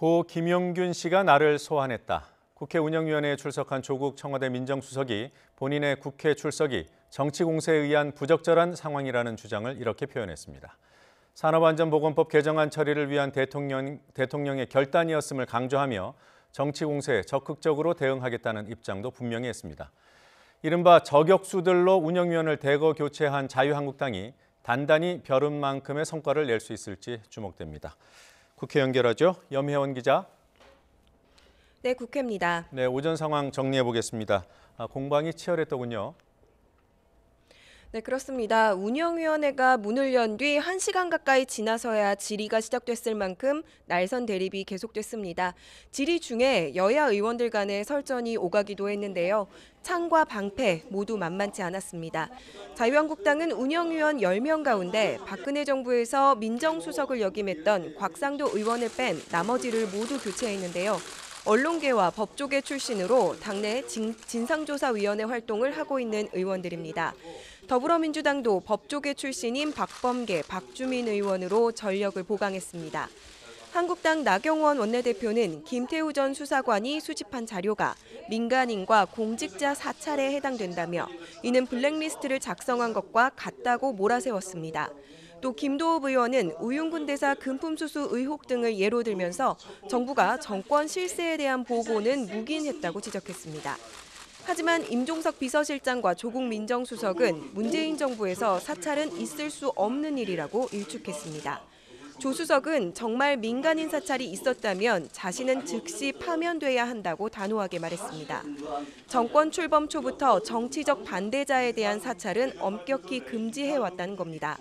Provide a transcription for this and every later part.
고 김용균 씨가 나를 소환했다. 국회 운영위원회에 출석한 조국 청와대 민정수석이 본인의 국회 출석이 정치 공세에 의한 부적절한 상황이라는 주장을 이렇게 표현했습니다. 산업안전보건법 개정안 처리를 위한 대통령의 결단이었음을 강조하며 정치 공세에 적극적으로 대응하겠다는 입장도 분명히 했습니다. 이른바 저격수들로 운영위원을 대거 교체한 자유한국당이 단단히 벼른 만큼의 성과를 낼 수 있을지 주목됩니다. 국회 연결하죠. 염혜원 기자. 네, 국회입니다. 네, 오전 상황 정리해 보겠습니다. 공방이 치열했더군요. 네, 그렇습니다. 운영위원회가 문을 연 뒤 1시간 가까이 지나서야 질의가 시작됐을 만큼 날선 대립이 계속됐습니다. 질의 중에 여야 의원들 간의 설전이 오가기도 했는데요. 창과 방패 모두 만만치 않았습니다. 자유한국당은 운영위원 10명 가운데 박근혜 정부에서 민정수석을 역임했던 곽상도 의원을 뺀 나머지를 모두 교체했는데요. 언론계와 법조계 출신으로 당내 진상조사위원회 활동을 하고 있는 의원들입니다. 더불어민주당도 법조계 출신인 박범계, 박주민 의원으로 전력을 보강했습니다. 한국당 나경원 원내대표는 김태우 전 수사관이 수집한 자료가 민간인과 공직자 사찰에 해당된다며 이는 블랙리스트를 작성한 것과 같다고 몰아세웠습니다. 또 김도읍 의원은 우윤군 대사 금품수수 의혹 등을 예로 들면서 정부가 정권 실세에 대한 보고는 묵인했다고 지적했습니다. 하지만 임종석 비서실장과 조국 민정수석은 문재인 정부에서 사찰은 있을 수 없는 일이라고 일축했습니다. 조 수석은 정말 민간인 사찰이 있었다면 자신은 즉시 파면돼야 한다고 단호하게 말했습니다. 정권 출범 초부터 정치적 반대자에 대한 사찰은 엄격히 금지해왔다는 겁니다.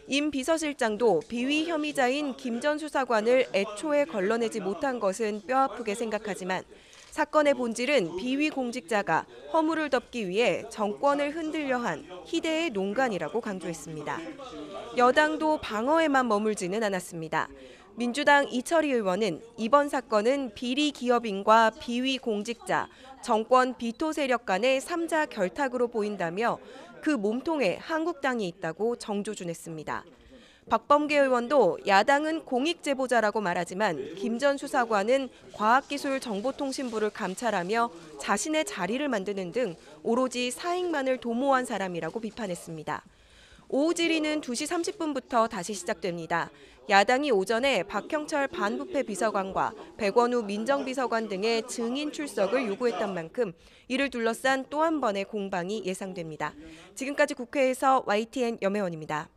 임 비서실장도 비위 혐의자인 김 전 수사관을 애초에 걸러내지 못한 것은 뼈아프게 생각하지만 사건의 본질은 비위 공직자가 허물을 덮기 위해 정권을 흔들려 한 희대의 농간이라고 강조했습니다. 여당도 방어에만 머물지는 않았습니다. 민주당 이철희 의원은 이번 사건은 비리 기업인과 비위 공직자, 정권 비토 세력 간의 3자 결탁으로 보인다며 그 몸통에 한국당이 있다고 정조준했습니다. 박범계 의원도 야당은 공익제보자라고 말하지만 김 전 수사관은 과학기술정보통신부를 감찰하며 자신의 자리를 만드는 등 오로지 사익만을 도모한 사람이라고 비판했습니다. 오후 질의는 2시 30분부터 다시 시작됩니다. 야당이 오전에 박형철 반부패 비서관과 백원우 민정비서관 등의 증인 출석을 요구했던 만큼 이를 둘러싼 또 한 번의 공방이 예상됩니다. 지금까지 국회에서 YTN 염혜원입니다.